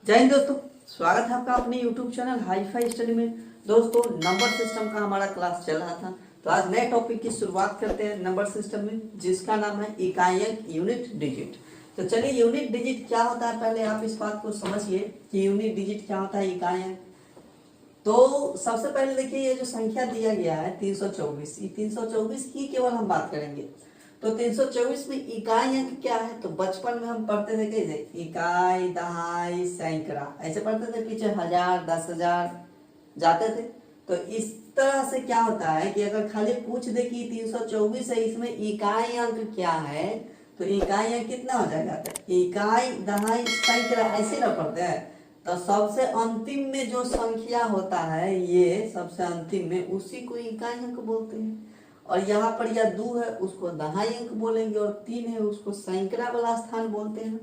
जय हिंद दोस्तों, स्वागत है आपका अपने YouTube channel hi fi study में। दोस्तों, नंबर सिस्टम का हमारा क्लास चल रहा था, तो आज नए टॉपिक की शुरुआत करते हैं नंबर सिस्टम में, जिसका नाम है इकाई अंक यूनिट डिजिट। तो चलिए, यूनिट डिजिट क्या होता है पहले आप इस बात को समझिए कि यूनिट डिजिट क्या होता है, इकाई अंक। तो सबसे पहले देखिए, ये जो संख्या दिया गया है 324, ये 324 की केवल हम बात करेंगे। तो 324 में इकाई अंक क्या है, तो बचपन में हम पढ़ते थे कैसे, इकाई, दहाई, सैकड़ा, ऐसे पढ़ते थे, पीछे 1000, 10,000 जाते थे। तो इस तरह से क्या होता है कि अगर खाली पूछ दे कि 324 है, इसमें इकाई अंक क्या है, तो इकाई अंक कितना हो जाएगा, तो इकाई, दहाई, सैकड़ा ऐसे ना पढ़ते हैं। तो सबसे अंतिम में जो संख्या होता है, ये सबसे अंतिम में, उसी को इकाई अंक बोलते हैं। और यहाँ पर यह 2 है, उसको दहाई अंक बोलेंगे, और 3 है, उसको सैकड़ा वाला स्थान बोलते हैं।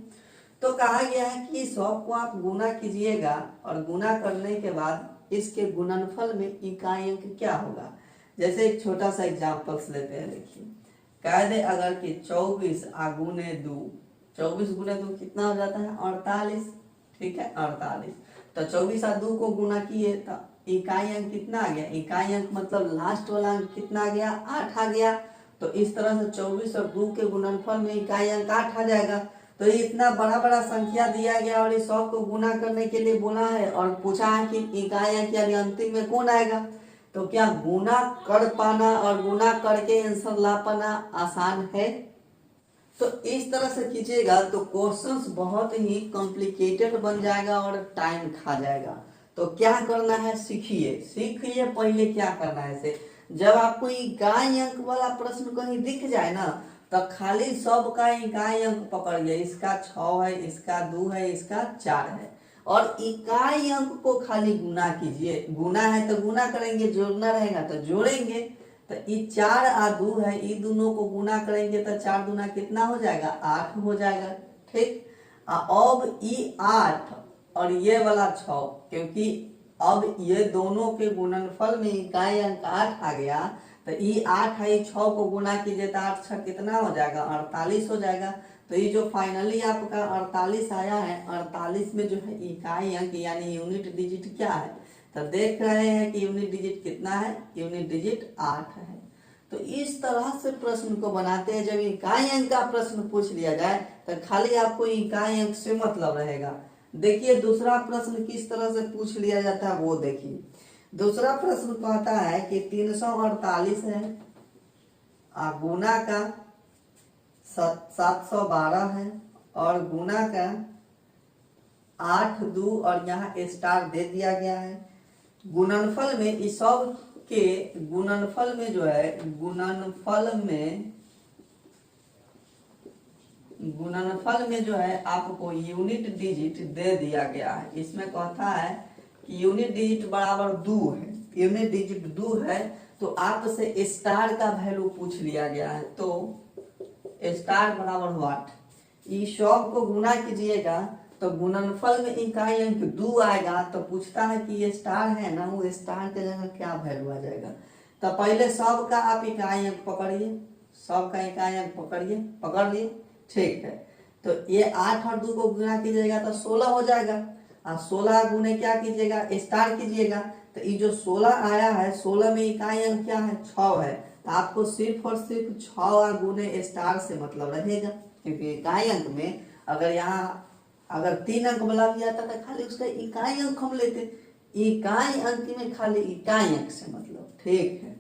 तो कहा गया है कि 100 को आप गुना कीजिएगा, और गुना करने के बाद इसके गुणनफल में इकाई अंक क्या होगा। जैसे एक छोटा सा एग्जाम्पल्स लेते हैं, देखिए, कह दे अगर कि 24 गुने 2, 24 गुने 2 कितना हो जाता है, 48। ठीक है, 48। तो 24 और 2 को गुना किए तो इकाई अंक कितना आ गया, इकाई अंक मतलब लास्ट वाला अंक कितना आ गया, 8 आ गया। तो इस तरह से 24 और 2 के गुणनफल में इकाई अंक 8 आ जाएगा। तो ये इतना बड़ा बड़ा संख्या दिया गया और इस सब को गुना करने के लिए बोला है, और पूछा है कि इकाई अंक यानी अंतिम में कौन आएगा। तो क्या गुना कर पाना और गुना करके आंसर ला पाना आसान है? तो इस तरह से कीजिएगा तो क्वेश्चंस बहुत ही कॉम्प्लिकेटेड बन जाएगा और टाइम खा जाएगा। तो क्या करना है, सीखिए पहले क्या करना है। से जब आपको इकाई अंक वाला प्रश्न कहीं दिख जाए ना, तो खाली सब का इकाई अंक पकड़िए, इसका 6 है, इसका 2 है, इसका 4 है, और इकाई अंक को खाली गुना कीजिए। गुना है तो गुना करेंगे, जोड़ना रहेगा तो जोड़ेंगे। तो ये 4 और 2 है, ये दोनों को गुना करेंगे तो 4 दूना कितना हो जाएगा, 8 हो जाएगा। ठीक, अब ये 8 और ये वाला 6, क्योंकि अब ये दोनों के गुणनफल में इकाई अंक 8 आ गया, तो ये 8 है, 6 को गुना कीजिए तो 8 6 कितना हो जाएगा, 48 हो जाएगा। तो ये जो फाइनली आपका 48 आया है, 48 में जो है इकाई अंक यानी यूनिट डिजिट क्या है, तो देख रहे हैं कि यूनिट डिजिट कितना है, यूनिट डिजिट 8 है। तो इस तरह से प्रश्न को बनाते हैं। जब इकाई अंक का प्रश्न पूछ लिया जाए तो खाली आपको इकाई अंक से मतलब रहेगा। देखिए दूसरा प्रश्न किस तरह से पूछ लिया जाता है, वो देखिए। दूसरा प्रश्न कहता है कि 348 है, गुना का 712 है, और गुना का 8 2, और यहाँ स्टार दे दिया गया है। गुणनफल में इस सब के गुणनफल में जो है, गुणनफल में जो है आपको यूनिट डिजिट दे दिया गया है। इसमें कहता है कि यूनिट डिजिट बराबर 2 है, यूनिट डिजिट 2 है, तो आपसे स्टार का वैल्यू पूछ लिया गया है। तो स्टार बराबर व्हाट, इस सब को गुना कीजिएगा तो गुणनफल में इकाई अंक 2 आएगा। तो पूछता है कि ये स्टार है ना, वो स्टार के जगह क्या वैल्यू आ जाएगा। तो पहले सब का आप इकाई अंक पकड़िए, सब का इकाई अंक पकड़ लिए, ठीक है। तो ये 8 और 2 को गुना कीजिएगा तो 16 हो जाएगा, और 16 गुने क्या कीजिएगा, स्टार कीजिएगा। तो ये जो 16 आया है, 16 में इकाई अंक क्या है, 6 है। तो आपको सिर्फ और सिर्फ 6 गुने स्टार से मतलब रहेगा, क्योंकि इकाई अंक में अगर यहाँ अगर 3 अंक वाला भी आता था, खाली उसका इकाई अंक हम लेते, इकाई अंक में खाली इकाई अंक से मतलब, ठीक है।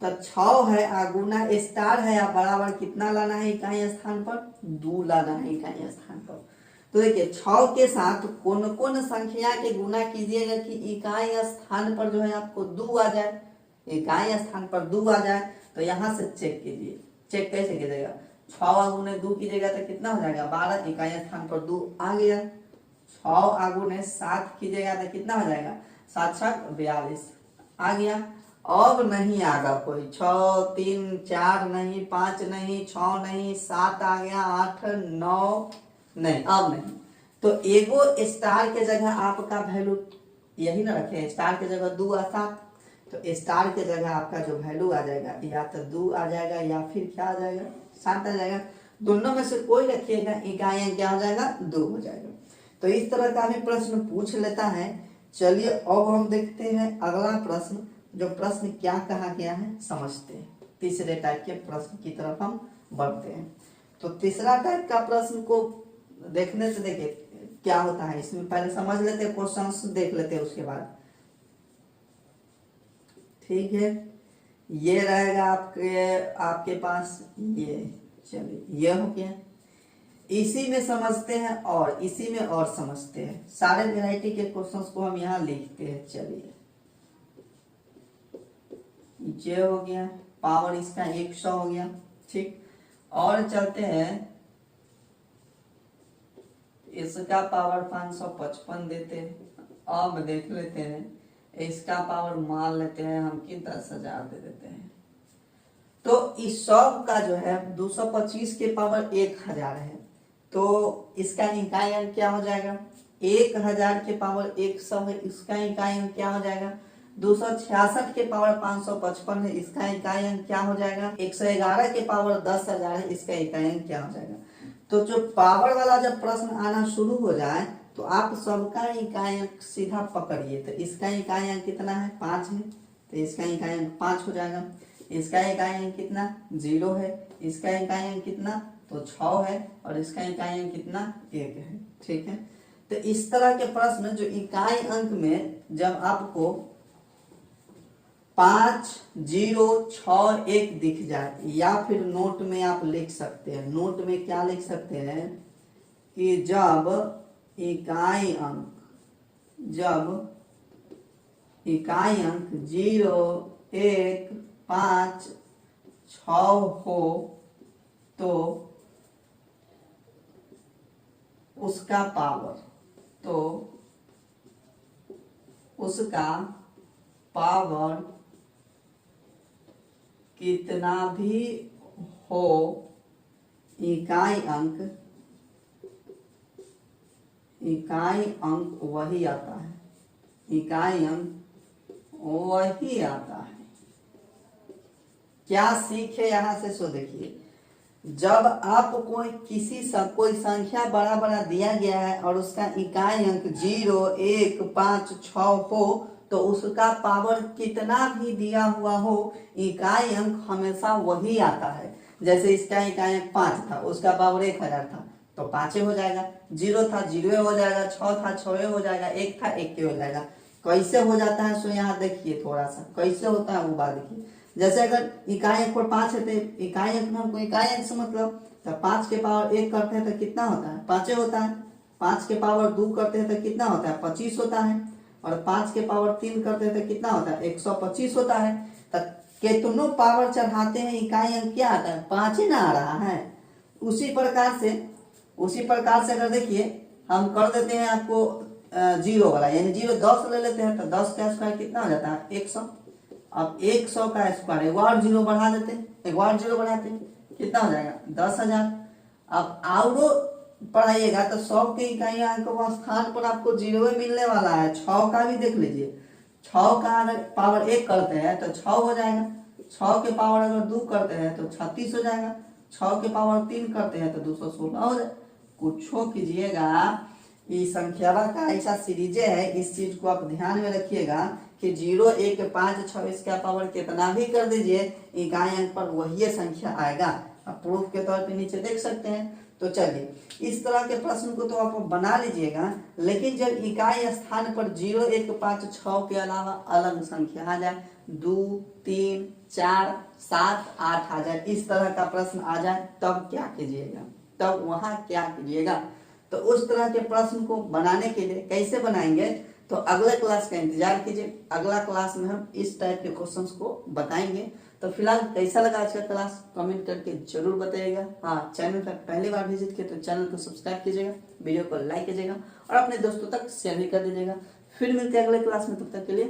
तो 6 है, गुना स्टार है, बराबर कितना लाना है इकाई स्थान पर, 2 लाना है इकाई स्थान पर। तो देखिए 6 के साथ कौन कौन संख्या के गुना कीजिएगा कि इकाई स्थान पर जो है आपको 2 आ जाए, इकाई स्थान पर 2 आ जाए। तो यहाँ से चेक कीजिए, चेक कैसे कीजिएगा, 6 गुने 2 कीजिएगा तो कितना हो जाएगा, 12, इकाई स्थान पर 2 आ गया। 6 गुने 7 कीजिएगा तो कितना हो जाएगा, 7 7 42 आ गया। अब नहीं आगा कोई, 6 3 4 नहीं, 5 नहीं, 6 नहीं, 7 आ गया, 8 9 नहीं, अब नहीं। तो एगो स्टार के जगह आपका वैल्यू यही ना रखे, स्टार के जगह 2 और 7। तो स्टार के जगह आपका जो वैल्यू आ जाएगा, या तो 2 आ जाएगा या फिर क्या आ जाएगा, 7 आ जाएगा। दोनों में से कोई रखिएगा, इकाई अंक क्या हो जाएगा, 2 हो जाएगा। तो इस तरह का हमें प्रश्न पूछ लेता है। चलिए अब हम देखते हैं अगला प्रश्न, जो प्रश्न क्या कहा गया है समझते हैं। तीसरे टाइप के प्रश्न की तरफ हम बढ़ते हैं। तो तीसरा टाइप का प्रश्न को देखने से देखिए क्या होता है, इसमें पहले समझ लेते हैं, क्वेश्चंस देख लेते हैं उसके बाद। ठीक है, ये रहेगा आपके पास ये। चलिए ये हो गया, इसी में समझते हैं और इसी में और समझते हैं। सारे वैरायटी के क्वेश्चंस को हम यहाँ लिखते हैं। चलिए ये हो गया, पावर इसका 100 हो गया। ठीक, और चलते हैं, इसका पावर 555 देते हैं। अब देख लेते हैं इसका पावर मान लेते हैं हम कि 10,000 दे देते हैं। तो इस सब का जो है 225 के पावर 1000 है, तो इसका इकाई अंक क्या हो जाएगा? 1000 के पावर 100 है, इसका इकाई अंक क्या हो जाएगा? 266 के पावर 555 है, इसका इकाई अंक क्या हो जाएगा? 111 के पावर 10,000 है, इसका इकाई अंक क्या हो जाएगा? तो जो पावर वाला जब प्रश्न आना शुरू हो जाए तो आप सबका इकाई अंक सीधा पकड़िए। तो इसका इकाई अंक कितना है? 5 है, तो इसका इकाई अंक 5 हो जाएगा। इसका इकाई अंक कितना? 0 है। इसका इकाई अंक कितना? तो 6 है। और इसका इकाई अंक कितना? 1 है। ठीक है, तो इस तरह के प्रश्न जो इकाई अंक में जब आपको 5, 0, 6, 1 दिख जाए, या फिर नोट में आप लिख सकते हैं। नोट में क्या लिख सकते हैं कि जब इकाई अंक 0, 1, 5, 6 हो तो उसका पावर कितना भी हो, इकाई अंक वही आता है। इकाई अंक वही आता है। क्या सीखे यहां से? सो देखिए, जब आपको कोई संख्या बड़ा बड़ा दिया गया है और उसका इकाई अंक 0, 1, 5, 6 हो तो उसका पावर कितना भी दिया हुआ हो, इकाई अंक हमेशा वही आता है। जैसे इसका इकाई अंक 5 था, उसका पावर 1000 था, तो 5 हो जाएगा। 0 था 0 हो जाएगा, 6 था 6 हो जाएगा, 1 था 1 हो जाएगा। कैसे हो जाता है? सो यहाँ देखिए थोड़ा सा कैसे होता है वो बात देखिए। जैसे अगर इकाई अंक पर 5 है तो इकाई अंक में हमको इकाई अंक से मतलब, तो 5 के पावर 1 करते हैं तो कितना होता है? 5 होता है। 5 के पावर 2 करते हैं तो कितना होता है? 25 होता है। और 5 के पावर 3 करते हैं तो कितना होता है? 125 होता है। तो कितनों पावर चढ़ाते हैं इकाई अंक क्या आता है? 5 ही ना आ रहा है। उसी प्रकार से अगर देखिए हम कर देते हैं आपको 0 वाला, यानी 0 10 ले लेते हैं तो 10 का स्क्वायर कितना हो जाता है? 100। अब 100 का स्क्वायर एक और 0 बढ़ा देते हैं, एक और 0 बढ़ाते हैं, कितना हो जाएगा? 10,000। अब और पढ़ाइएगा तो 100 के इकाई अंक स्थान पर आपको 0 मिलने वाला है। 6 का भी देख लीजिए, 6 का अगर पावर 1 करते हैं तो 6 हो जाएगा। 6 के पावर अगर 2 करते हैं तो 36 हो जाएगा। 6 के पावर 3 करते हैं तो 216 हो जाएगा। कुछ कीजिएगा, इस संख्या का ऐसा सीरीज है, इस चीज को आप ध्यान में रखिएगा कि 0, 1, 5, 6 इसका पावर कितना भी कर दीजिए, इकाई अंक पर वही संख्या आएगा। आप प्रूफ के तौर पे नीचे देख सकते हैं। तो चलिए, इस तरह के प्रश्न को तो आप बना लीजिएगा, लेकिन जब इकाई स्थान पर 0, 1, 5, 6 के अलावा अलग संख्या आ जाए, 2, 3, 4, 7, 8 आ जाए, इस तरह का प्रश्न आ जाए, तब क्या कीजिएगा? तब वहां क्या कीजिएगा? तो उस तरह के प्रश्न को बनाने के लिए कैसे बनाएंगे, तो अगले क्लास का इंतजार कीजिए। अगला क्लास में हम इस टाइप के क्वेश्चंस को बताएंगे। तो फिलहाल कैसा लगा आज का क्लास कमेंट करके जरूर बताइएगा। हाँ, चैनल पर पहली बार विजिट किया तो चैनल को सब्सक्राइब कीजिएगा, वीडियो को लाइक कीजिएगा और अपने दोस्तों तक शेयर भी कर दीजिएगा। फिर मिलते हैं अगले क्लास में, तब तक के लिए